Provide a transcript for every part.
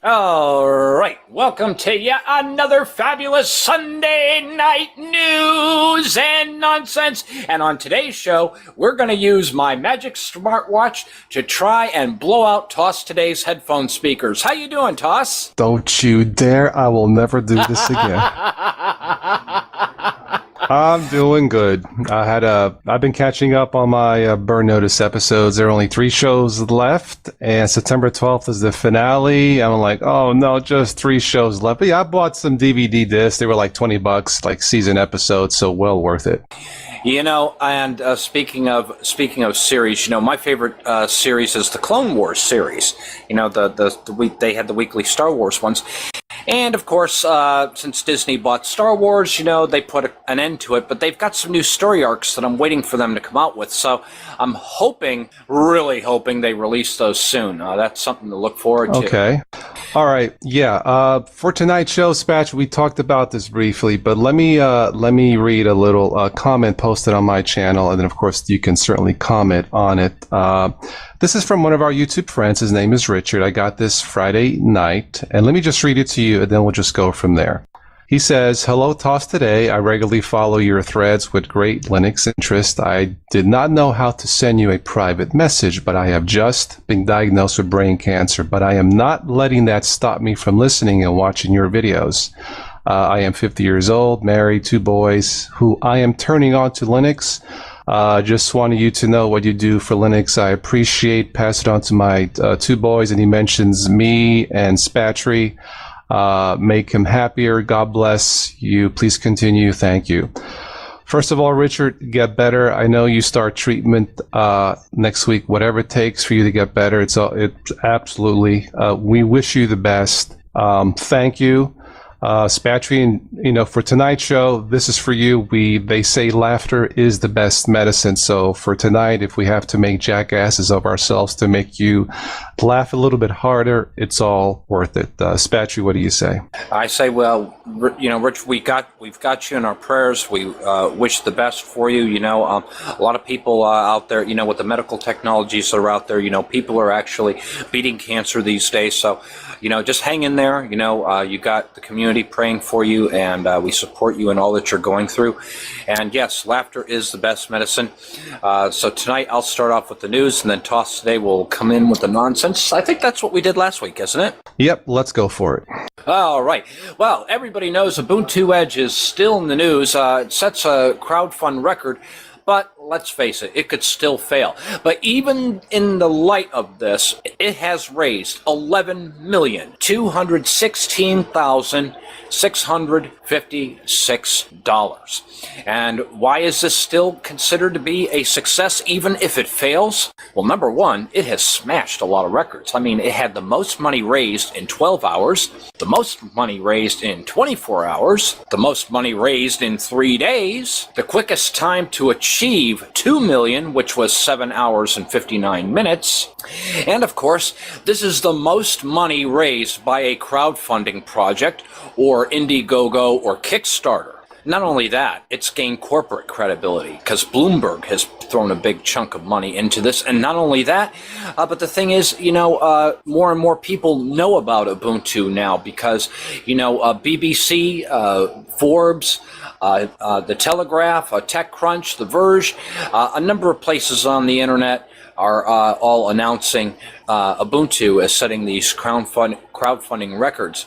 All right, welcome to yet another fabulous Sunday night news and nonsense. And on today's show, we're going to use my Magic smartwatch to try and blow out Toss Today's headphone speakers. How you doing, Toss? Don't you dare. I will never do this again. I'm doing good. I've been catching up on my Burn Notice episodes. There are only 3 shows left, and September 12th is the finale. I'm like, oh no, just 3 shows left. But yeah, I bought some DVD discs. They were like $20, like season episodes, so well worth it. You know, and speaking of series, you know, my favorite series is the Clone Wars series. You know, they had the weekly Star Wars ones. And, of course, since Disney bought Star Wars, you know, they put an end to it. But they've got some new story arcs that I'm waiting for them to come out with. So I'm really hoping they release those soon. That's something to look forward to. Okay. All right. Yeah. For tonight's show, Spatch, we talked about this briefly, but let me read a little comment posted on my channel. And then, of course, you can certainly comment on it. This is from one of our YouTube friends. His name is Richard. I got this Friday night. And let me just read it to you, and then we'll just go from there. He says, "Hello, Toss Today. I regularly follow your threads with great Linux interest. I did not know how to send you a private message, but I have just been diagnosed with brain cancer. But I am not letting that stop me from listening and watching your videos. I am 50 years old, married, 2 boys, who I am turning on to Linux. Just wanted you to know what you do for Linux. I appreciate. Pass it on to my 2 boys." And he mentions me and Spatry. Make him happier. God bless you. Please continue. Thank you. First of all, Richard, get better. I know you start treatment next week. Whatever it takes for you to get better, it's absolutely. We wish you the best. Thank you. Spatry, and you know, for tonight's show, this is for you. They say laughter is the best medicine. So for tonight, if we have to make jackasses of ourselves to make you laugh a little bit harder, it's all worth it. Spatry, what do you say? I say, well, you know, Rich, we've got you in our prayers. We wish the best for you. You know, a lot of people out there, you know, with the medical technologies that are out there, you know, people are actually beating cancer these days. So, you know, just hang in there. You know, you got the community praying for you, and we support you in all that you're going through. And yes, laughter is the best medicine. So tonight I'll start off with the news, and then Toss Today will come in with the nonsense. I think that's what we did last week, isn't it? Yep, let's go for it. All right. Well, everybody knows Ubuntu Edge is still in the news. It sets a crowdfund record. But let's face it, it could still fail. But even in the light of this, it has raised $11,216,656. And why is this still considered to be a success even if it fails? Well, number one, it has smashed a lot of records. I mean, it had the most money raised in 12 hours, the most money raised in 24 hours, the most money raised in 3 days, the quickest time to achieve 2 million, which was 7 hours and 59 minutes. And of course, this is the most money raised by a crowdfunding project or Indiegogo or Kickstarter. Not only that, it's gained corporate credibility because Bloomberg has thrown a big chunk of money into this. And not only that, but the thing is, you know, more and more people know about Ubuntu now because, you know, BBC, Forbes, The Telegraph, TechCrunch, The Verge, a number of places on the internet are all announcing Ubuntu as setting these crowdfunding records.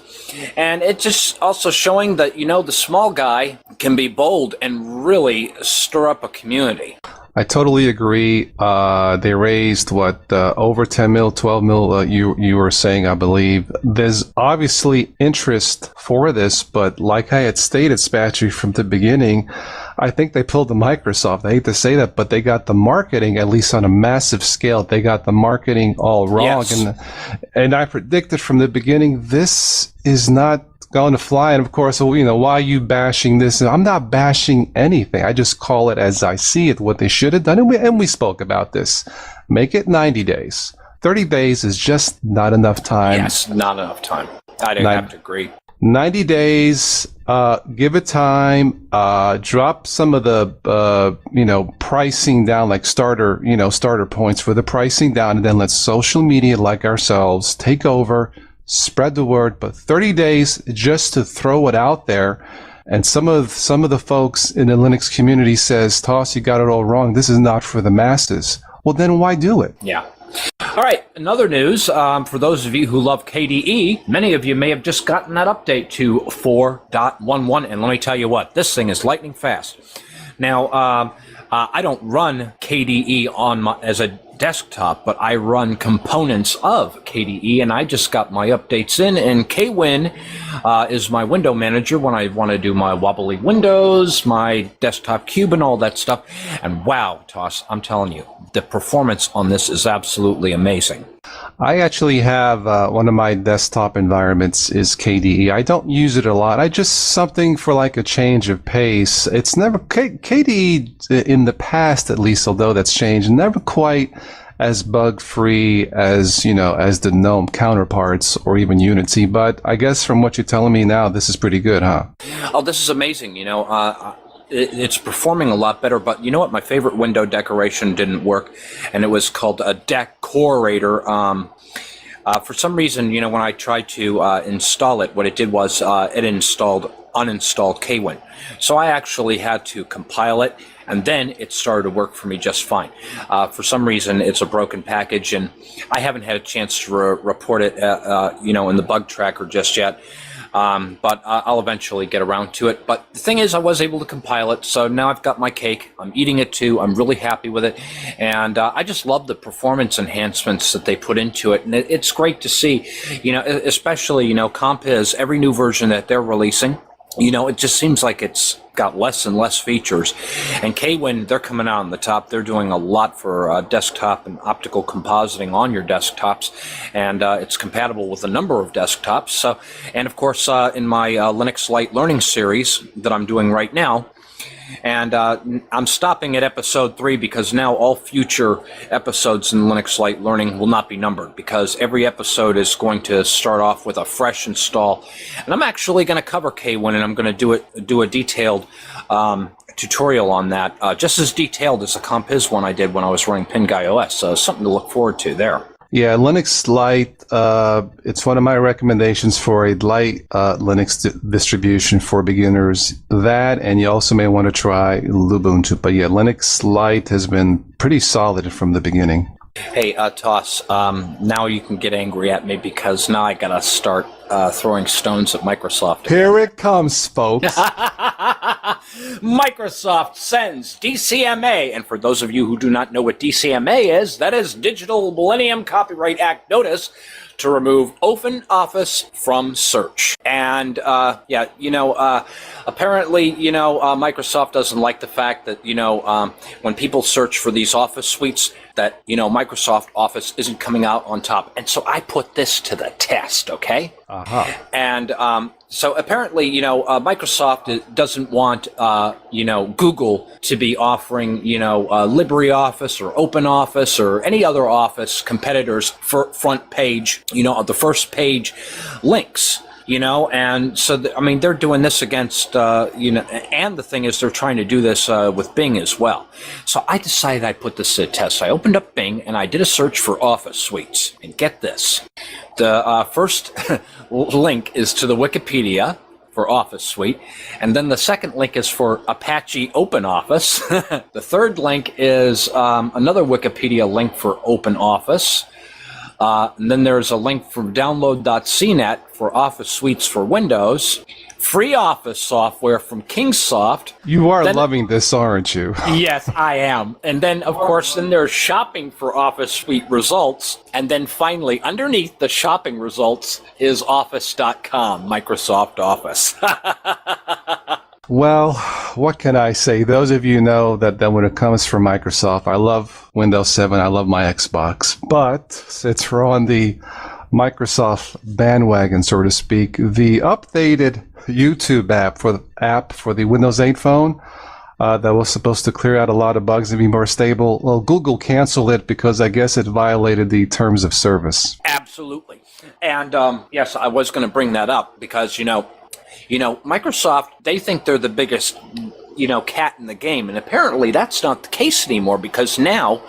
And it's just also showing that, you know, the small guy can be bold and really stir up a community. I totally agree. They raised over 10 mil, 12 mil. You were saying, I believe. There's obviously interest for this, but like I had stated, Spatchy, from the beginning, I think they pulled the Microsoft. I hate to say that, but they got the marketing, at least on a massive scale. They got the marketing all wrong. Yes. And I predicted from the beginning, this is not going to fly. And of course, you know, why are you bashing this? I'm not bashing anything. I just call it as I see it, what they should have done. And we spoke about this. Make it 90 days. 30 days is just not enough time. Yes, not enough time. I have to agree. 90 days, give it time, drop some of the, pricing down, like starter points for the pricing down, and then let social media like ourselves take over, spread the word, but 30 days just to throw it out there. And some of the folks in the Linux community says, Toss, you got it all wrong. This is not for the masses. Well, then why do it? Yeah. All right, another news, for those of you who love KDE, many of you may have just gotten that update to 4.11, and let me tell you what, this thing is lightning fast. Now, I don't run KDE as a desktop, but I run components of KDE, and I just got my updates in, and KWin is my window manager when I want to do my wobbly windows, my desktop cube, and all that stuff. And wow, Toss, I'm telling you, the performance on this is absolutely amazing. I actually have one of my desktop environments is KDE. I don't use it a lot. I just something for like a change of pace. It's never KDE in the past, at least, although that's changed, never quite as bug free as as the GNOME counterparts or even Unity. But I guess from what you're telling me now, this is pretty good, huh? Oh, this is amazing. It's performing a lot better, but you know what? My favorite window decoration didn't work, and it was called a Decorator. For some reason, when I tried to install it, what it did was it uninstalled KWin. So I actually had to compile it, and then it started to work for me just fine. For some reason, it's a broken package, and I haven't had a chance to report it, in the bug tracker just yet. But I'll eventually get around to it. But the thing is, I was able to compile it, so now I've got my cake. I'm eating it too. I'm really happy with it. And I just love the performance enhancements that they put into it. And it's great to see, especially, Compiz, every new version that they're releasing, it just seems like it's got less and less features. And KWin, they're coming out on the top. They're doing a lot for desktop and optical compositing on your desktops, and it's compatible with a number of desktops. So, and of course, in my Linux Lite Learning series that I'm doing right now, and I'm stopping at episode 3 because now all future episodes in Linux Lite Learning will not be numbered, because every episode is going to start off with a fresh install. And I'm actually going to cover KWin, and I'm going to do a detailed tutorial on that, just as detailed as the Compiz one I did when I was running PinGuy OS. So something to look forward to there. Yeah, Linux Lite, it's one of my recommendations for a light Linux distribution for beginners. That, and you also may want to try Lubuntu. But yeah, Linux Lite has been pretty solid from the beginning. Hey, Toss, now you can get angry at me because now I got to start throwing stones at Microsoft. Here it comes, folks. Microsoft sends DCMA, and for those of you who do not know what DCMA is, that is Digital Millennium Copyright Act notice to remove OpenOffice from search. And apparently, Microsoft doesn't like the fact that, when people search for these Office suites, that, Microsoft Office isn't coming out on top. And so I put this to the test, okay? Uh-huh. And so apparently, Microsoft doesn't want, Google to be offering, LibreOffice or OpenOffice or any other Office competitors for front page, the first page links. And so, they're doing this against, and the thing is they're trying to do this with Bing as well. So I decided I'd put this to the test. I opened up Bing and I did a search for Office suites. And get this. The first link is to the Wikipedia for Office Suite. And then the second link is for Apache OpenOffice. The third link is another Wikipedia link for OpenOffice. And then there's a link from download.cnet for Office Suites for Windows, free Office software from Kingsoft. You are loving this, aren't you? Yes, I am. And then, of course, there's shopping for Office Suite results. And then finally, underneath the shopping results is Office.com, Microsoft Office. Well, what can I say? Those of you know that when it comes from Microsoft, I love Windows 7, I love my Xbox. But since we're on the Microsoft bandwagon, so to speak, the updated YouTube app for the Windows 8 phone that was supposed to clear out a lot of bugs and be more stable, well, Google canceled it because I guess it violated the terms of service. Absolutely. And yes, I was going to bring that up because, Microsoft, they think they're the biggest cat in the game. And apparently that's not the case anymore, because now,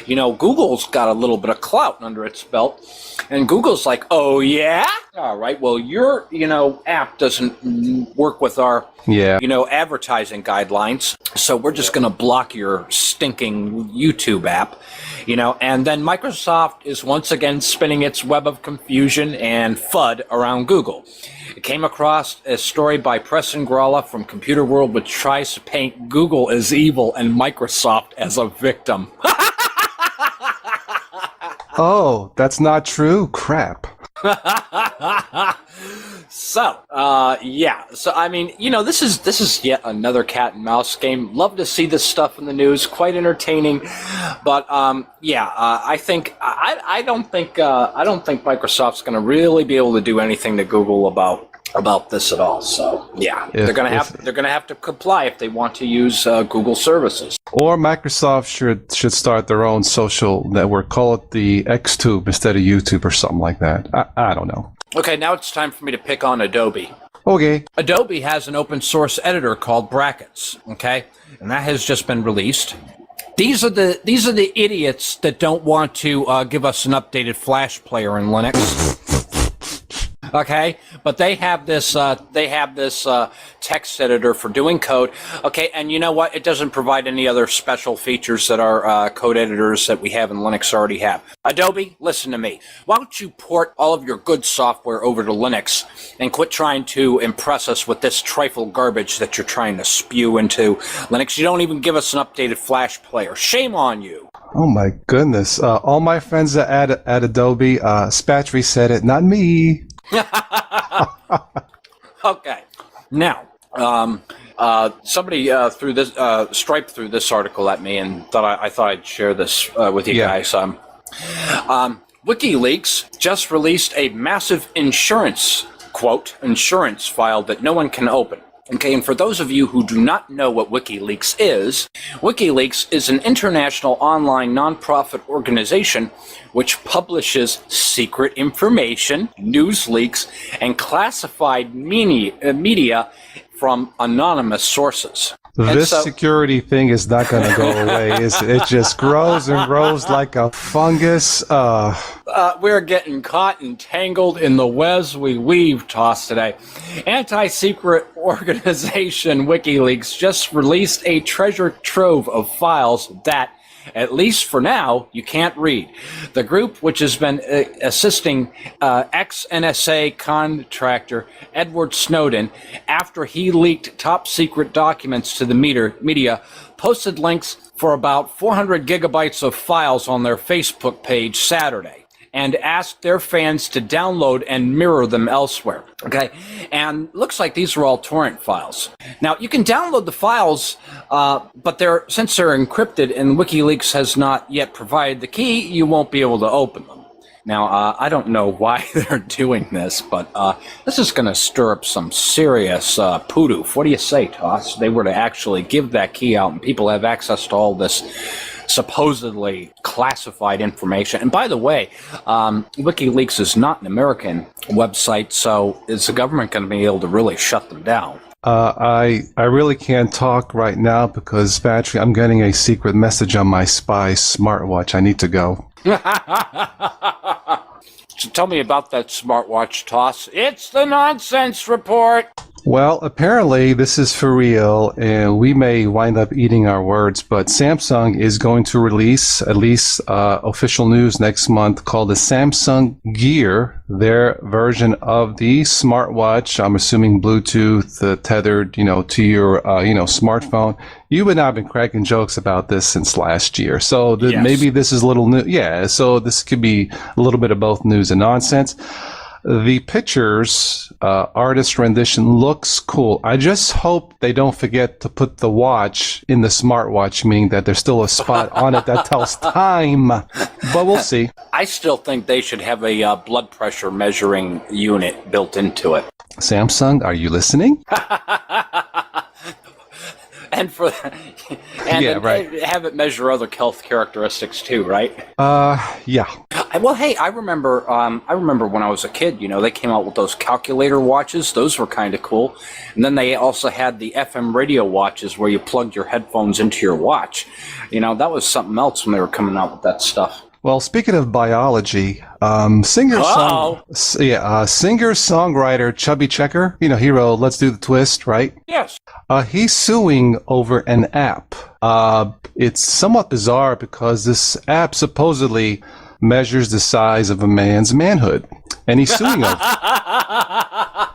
Google's got a little bit of clout under its belt. And Google's like, oh, yeah? All right, well, your, app doesn't work with our, advertising guidelines. So we're just going to block your stinking YouTube app, And then Microsoft is once again spinning its web of confusion and FUD around Google. It came across a story by Preston Gralla from Computer World, which tries to paint Google as evil and Microsoft as a victim. Oh, that's not true? Crap. So, So, I mean, this is yet another cat and mouse game. Love to see this stuff in the news. Quite entertaining. But, I don't think Microsoft's going to really be able to do anything to Google about this at all. So, they're going to have to comply if they want to use Google services. Or Microsoft should start their own social network. Call it the XTube instead of YouTube or something like that. I don't know. Okay, now it's time for me to pick on Adobe. Okay. Adobe has an open source editor called Brackets, okay? And that has just been released. These are the idiots that don't want to give us an updated Flash player in Linux. Okay, but they have this text editor for doing code. Okay, and you know what? It doesn't provide any other special features that our code editors that we have in Linux already have. Adobe, listen to me. Why don't you port all of your good software over to Linux and quit trying to impress us with this trifle garbage that you're trying to spew into Linux? You don't even give us an updated Flash player. Shame on you. Oh my goodness. All my friends at Adobe, Spatch reset it, not me. Okay. Now, somebody threw this Stripe threw this article at me, and I thought I'd share this with you guys. WikiLeaks just released a massive insurance file that no one can open. Okay, and for those of you who do not know what WikiLeaks is an international online nonprofit organization which publishes secret information, news leaks, and classified media from anonymous sources. This security thing is not going to go away, is it? It just grows and grows like a fungus. We're getting caught and tangled in the webs we weave, Toss, today. Anti-secret organization WikiLeaks just released a treasure trove of files that, at least for now, you can't read. The group, which has been assisting ex-NSA contractor Edward Snowden after he leaked top-secret documents to the media, posted links for about 400 gigabytes of files on their Facebook page Saturday, and asked their fans to download and mirror them elsewhere. Okay, and looks like these are all torrent files. Now, you can download the files, but since they're encrypted and WikiLeaks has not yet provided the key, you won't be able to open them. Now, I don't know why they're doing this, but this is going to stir up some serious poo-doo. What do you say, Toss? They were to actually give that key out, and people have access to all this supposedly classified information. And by the way, WikiLeaks is not an American website, so is the government going to be able to really shut them down? I really can't talk right now because, Patrick, I'm getting a secret message on my spy smartwatch. I need to go. So tell me about that smartwatch, Toss. It's the Nonsense Report. Well, apparently this is for real, and we may wind up eating our words, but Samsung is going to release, at least official news next month, called the Samsung Gear, their version of the smartwatch. I'm assuming Bluetooth tethered, to your, smartphone. You and I have been cracking jokes about this since last year, so yes. Maybe this is a little new. Yeah, so this could be a little bit of both news and nonsense. The pictures, artist rendition looks cool. I just hope they don't forget to put the watch in the smartwatch, meaning that there's still a spot on it that tells time. But we'll see. I still think they should have a blood pressure measuring unit built into it. Samsung, are you listening? and for and Yeah, right. have it measure other health characteristics too, right? Yeah. Well, hey, I remember when I was a kid, they came out with those calculator watches. Those were kind of cool. And then they also had the FM radio watches where you plugged your headphones into your watch. That was something else when they were coming out with that stuff. Well, speaking of biology, singer-songwriter Chubby Checker, he wrote Let's Do the Twist, right? Yes. He's suing over an app. It's somewhat bizarre because this app supposedly measures the size of a man's manhood, and he's suing over.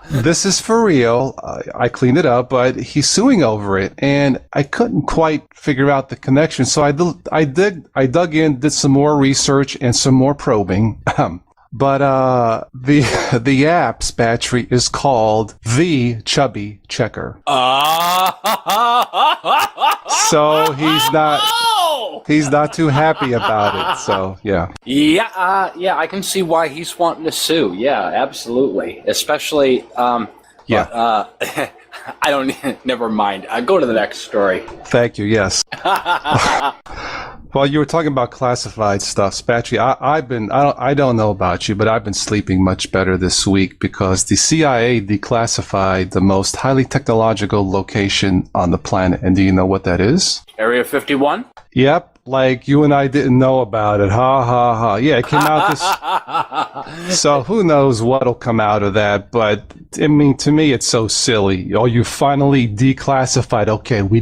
This is for real. I cleaned it up, but he's suing over it, and I couldn't quite figure out the connection. So I dug in, did some more research and some more probing. But the app's battery is called the Chubby Checker. So he's not too happy about it. So yeah. Yeah, I can see why he's wanting to sue. Yeah, absolutely. Especially Yeah. But, I don't. Never mind. Go to the next story. Thank you. Yes. Well, you were talking about classified stuff, Spatchy. I don't know about you, but I've been sleeping much better this week because the CIA declassified the most highly technological location on the planet. And do you know what that is? Area 51? Yep. Like you and I didn't know about it. Ha ha ha. Yeah, it came out this. So who knows what'll come out of that? But I mean, to me, it's so silly. Oh, you finally declassified. Okay, we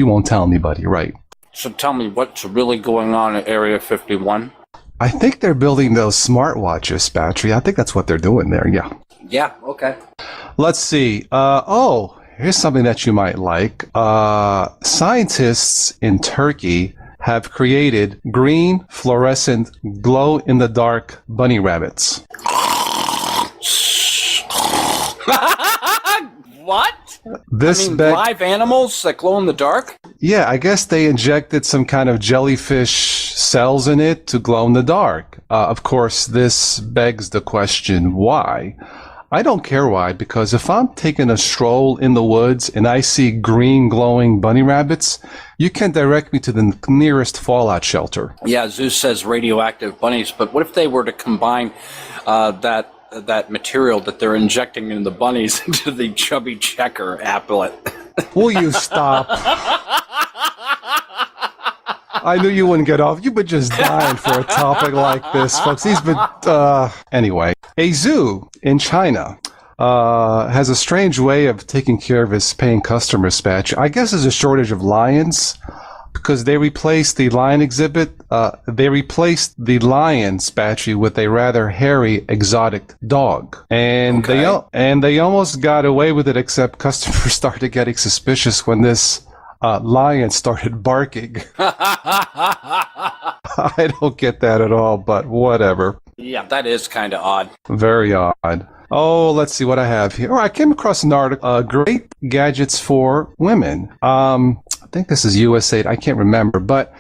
won't tell anybody, right? So tell me what's really going on at Area 51? I think they're building those smartwatches, Battery. I think that's what they're doing there. Yeah. Yeah. Okay. Let's see. Here's something that you might like. Scientists in Turkey have created green fluorescent glow-in-the-dark bunny rabbits. What? This live animals that glow in the dark? Yeah, I guess they injected some kind of jellyfish cells in it to glow in the dark. Of course, this begs the question, why? I don't care why, because if I'm taking a stroll in the woods and I see green glowing bunny rabbits, you can direct me to the nearest fallout shelter. Yeah, Zeus says radioactive bunnies, but what if they were to combine that material that they're injecting in the bunnies into the Chubby Checker applet? Will you stop? I knew you wouldn't get off. You've been just dying for a topic like this, folks. Anyway. A zoo in China has a strange way of taking care of its paying customers, Patch. I guess there's a shortage of lions because they replaced the lion exhibit. They replaced the lion statue with a rather hairy, exotic dog. And they almost got away with it, except customers started getting suspicious when this lion started barking. I don't get that at all, but whatever. Yeah, that is kind of odd. Very odd. Oh, let's see what I have here. Oh, I came across an article, Great Gadgets for Women. I think this is USA. I can't remember, but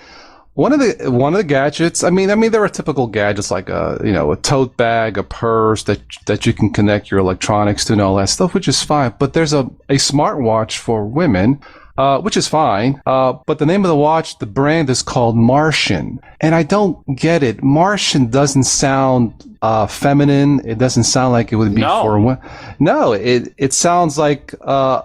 one of the gadgets. I mean, there are typical gadgets like a tote bag, a purse that you can connect your electronics to and all that stuff, which is fine. But there's a smartwatch for women. Which is fine, but the name of the watch, the brand is called Martian, and I don't get it. Martian doesn't sound feminine. It doesn't sound like it would be for women. No, it sounds like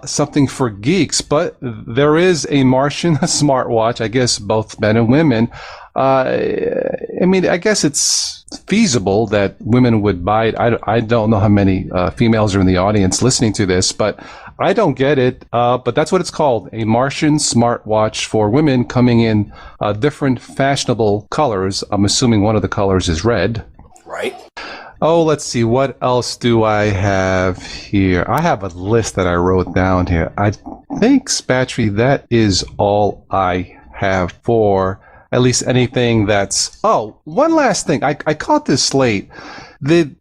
something for geeks. But there is a Martian smartwatch. I guess both men and women. I guess it's feasible that women would buy it. I don't know how many females are in the audience listening to this, but I don't get it. But that's what it's called, a Martian smartwatch for women, coming in different fashionable colors. I'm assuming one of the colors is red. Right. Oh, let's see. What else do I have here? I have a list that I wrote down here. I think, Spatry, that is all I have for at least anything that's... Oh, one last thing. I caught this late. Did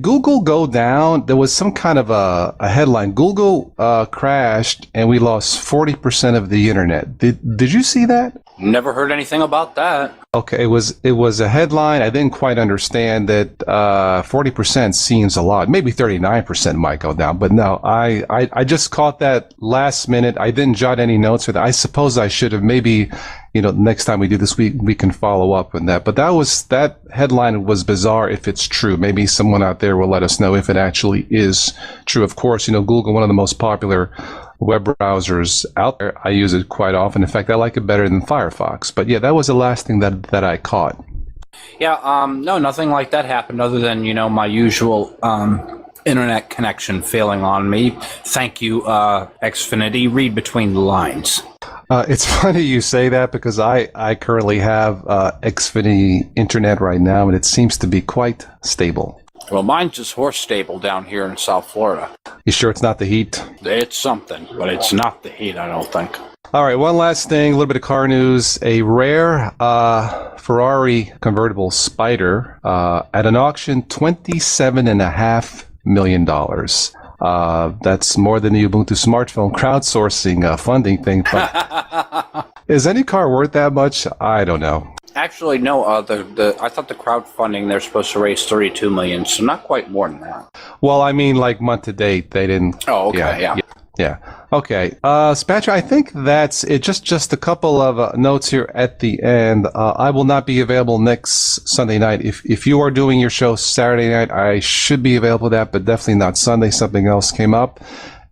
Google go down? There was some kind of a headline. Google crashed and we lost 40% of the internet. Did you see that? Never heard anything about that. Okay, it was a headline. I didn't quite understand that 40% seems a lot. Maybe 39% might go down, but no, I just caught that last minute. I didn't jot any notes for that. I suppose I should have. Maybe, next time we do this, we can follow up on that. But that headline was bizarre if it's true. Maybe someone out there will let us know if it actually is true. Of course, Google, one of the most popular web browsers out there. I use it quite often. In fact, I like it better than Firefox. But yeah, that was the last thing that I caught. Yeah, no, nothing like that happened other than, my usual internet connection failing on me. Thank you, Xfinity. Read between the lines. It's funny you say that because I currently have Xfinity internet right now, and it seems to be quite stable. Well, mine's just horse stable down here in South Florida. You sure it's not the heat? It's something, but it's not the heat, I don't think. All right, one last thing, a little bit of car news. A rare Ferrari convertible Spider at an auction, $27.5 million. That's more than the Ubuntu smartphone crowdsourcing funding thing. But is any car worth that much? I don't know. Actually, no. I thought the crowdfunding they're supposed to raise $32 million, so not quite more than that. Well, I mean, like month to date, they didn't. Oh, okay, yeah. Okay, Spatcher, I think that's it. Just a couple of notes here at the end. I will not be available next Sunday night. If you are doing your show Saturday night, I should be available for that, but definitely not Sunday. Something else came up.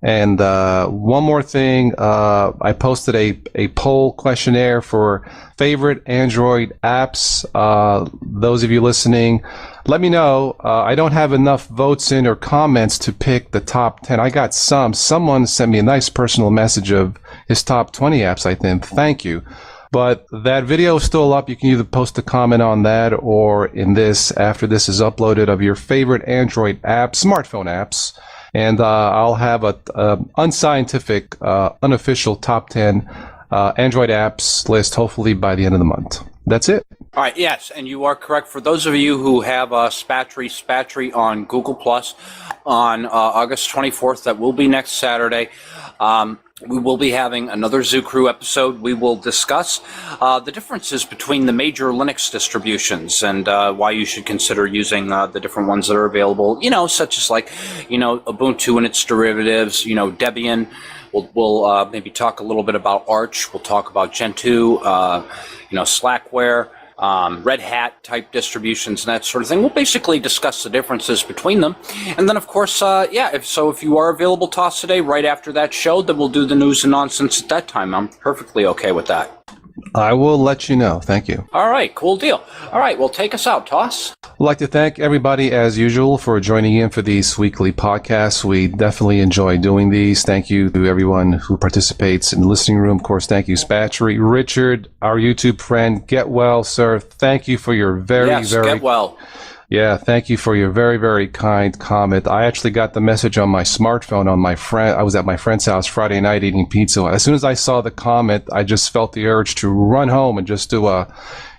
And one more thing, I posted a poll questionnaire for favorite Android apps. Those of you listening, let me know. I don't have enough votes in or comments to pick the top 10. I got some. Someone sent me a nice personal message of his top 20 apps, I think. Thank you. But that video is still up. You can either post a comment on that or in this, after this is uploaded, of your favorite Android apps, smartphone apps. And I'll have a unscientific, unofficial top 10 Android apps list, hopefully by the end of the month. That's it. All right, yes, and you are correct. For those of you who have Spatry on Google Plus on August 24th, that will be next Saturday. We will be having another Zoo Crew episode. We will discuss the differences between the major Linux distributions and why you should consider using the different ones that are available, such as Ubuntu and its derivatives, Debian. We'll maybe talk a little bit about Arch. We'll talk about Gentoo, Slackware. Red Hat type distributions and that sort of thing. We'll basically discuss the differences between them. And then, of course, if you are available to us today, right after that show, then we'll do the news and nonsense at that time. I'm perfectly okay with that. I will let you know. Thank you. All right, cool deal. All right, well, take us out, Toss. I'd like to thank everybody, as usual, for joining in for these weekly podcasts. We definitely enjoy doing these. Thank you to everyone who participates in the listening room. Of course, thank you, Spatchery. Richard, our YouTube friend, get well, sir. Thank you for your get well. Yeah, thank you for your very, very kind comment. I actually got the message on my smartphone on my friend. I was at my friend's house Friday night eating pizza. As soon as I saw the comment, I just felt the urge to run home and just do a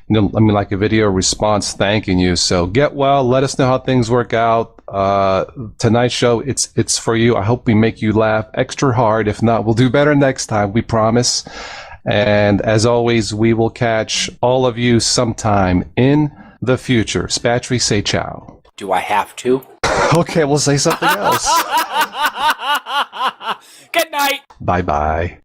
video response thanking you. So get well. Let us know how things work out. Tonight's show, it's for you. I hope we make you laugh extra hard. If not, we'll do better next time. We promise. And as always, we will catch all of you sometime in the future. Spatchery, say ciao. Do I have to? Okay, we'll say something else. Good night. Bye-bye.